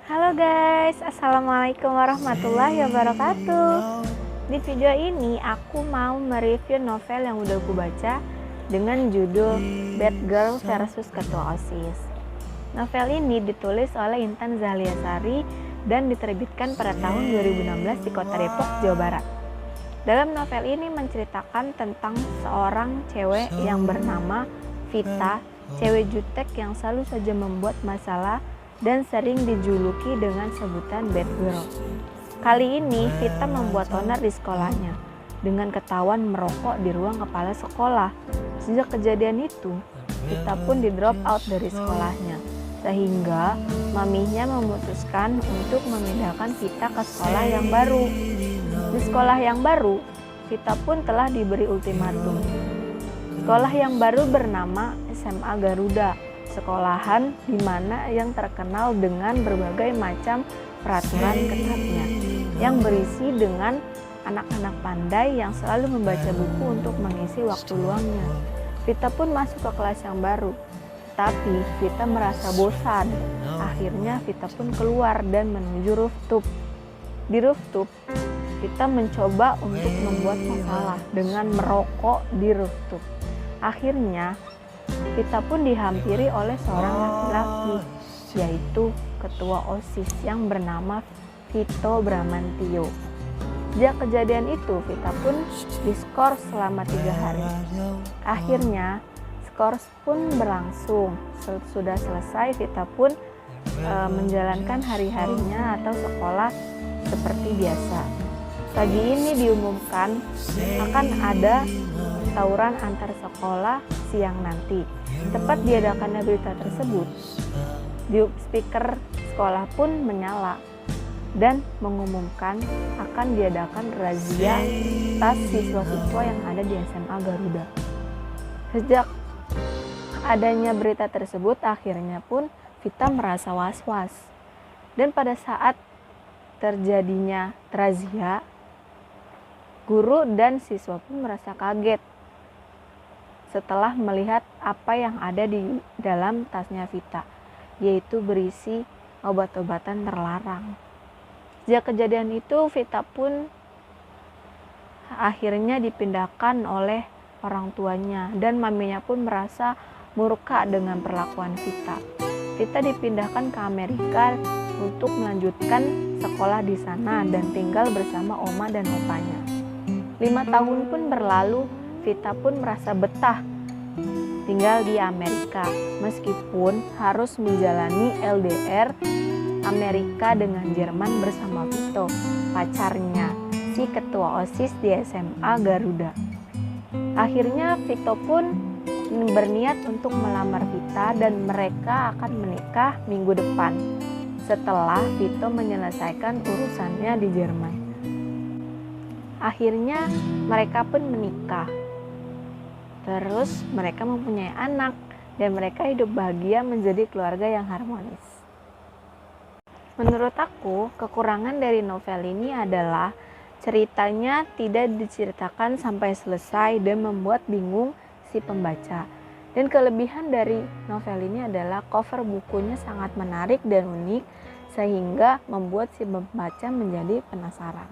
Halo guys, Assalamualaikum warahmatullahi wabarakatuh. Di video ini aku mau mereview novel yang udah aku baca dengan judul Bad Girl versus Ketua OSIS. Novel ini ditulis oleh Intan Zahliasari dan diterbitkan pada tahun 2016 di Kota Depok, Jawa Barat. Dalam novel ini menceritakan tentang seorang cewek yang bernama Vita, cewek jutek yang selalu saja membuat masalah dan sering dijuluki dengan sebutan bad girl. Kali ini Vita membuat onar di sekolahnya dengan ketahuan merokok di ruang kepala sekolah. Sejak kejadian itu, Vita pun di drop out dari sekolahnya, sehingga maminya memutuskan untuk memindahkan Vita ke sekolah yang baru. Di sekolah yang baru, Vita pun telah diberi ultimatum. Sekolah yang baru bernama SMA Garuda, sekolahan di mana yang terkenal dengan berbagai macam peraturan ketatnya, yang berisi dengan anak-anak pandai yang selalu membaca buku untuk mengisi waktu luangnya. Vita pun masuk ke kelas yang baru, tapi Vita merasa bosan. Akhirnya Vita pun keluar dan menuju rooftop. Di rooftop, Vita mencoba untuk membuat masalah dengan merokok di rooftop. Akhirnya Vita pun dihampiri oleh seorang laki-laki, yaitu ketua OSIS yang bernama Vito Bramantio. Sejak kejadian itu, Vita pun diskors selama 3 hari. Akhirnya, skors pun berlangsung. Sudah selesai, Vita pun menjalankan hari-harinya atau sekolah seperti biasa. Pagi ini diumumkan akan ada tawuran antar sekolah siang nanti. Tepat diadakannya berita tersebut, di speaker sekolah pun menyala dan mengumumkan akan diadakan razia tas siswa-siswa yang ada di SMA Garuda. Sejak adanya berita tersebut, akhirnya pun Vita merasa was-was. Dan pada saat terjadinya razia, guru dan siswa pun merasa kaget setelah melihat apa yang ada di dalam tasnya Vita, yaitu berisi obat-obatan terlarang. Sejak kejadian itu, Vita pun akhirnya dipindahkan oleh orang tuanya dan maminya pun merasa murka dengan perlakuan Vita. Vita dipindahkan ke Amerika untuk melanjutkan sekolah di sana dan tinggal bersama oma dan opanya. 5 tahun pun berlalu, Vita pun merasa betah tinggal di Amerika, meskipun harus menjalani LDR Amerika dengan Jerman bersama Vito, pacarnya, si ketua OSIS di SMA Garuda. Akhirnya Vito pun berniat untuk melamar Vita dan mereka akan menikah minggu depan setelah Vito menyelesaikan urusannya di Jerman. Akhirnya mereka pun menikah. Terus mereka mempunyai anak dan mereka hidup bahagia menjadi keluarga yang harmonis. Menurut aku, kekurangan dari novel ini adalah ceritanya tidak diceritakan sampai selesai dan membuat bingung si pembaca. Dan kelebihan dari novel ini adalah cover bukunya sangat menarik dan unik sehingga membuat si pembaca menjadi penasaran.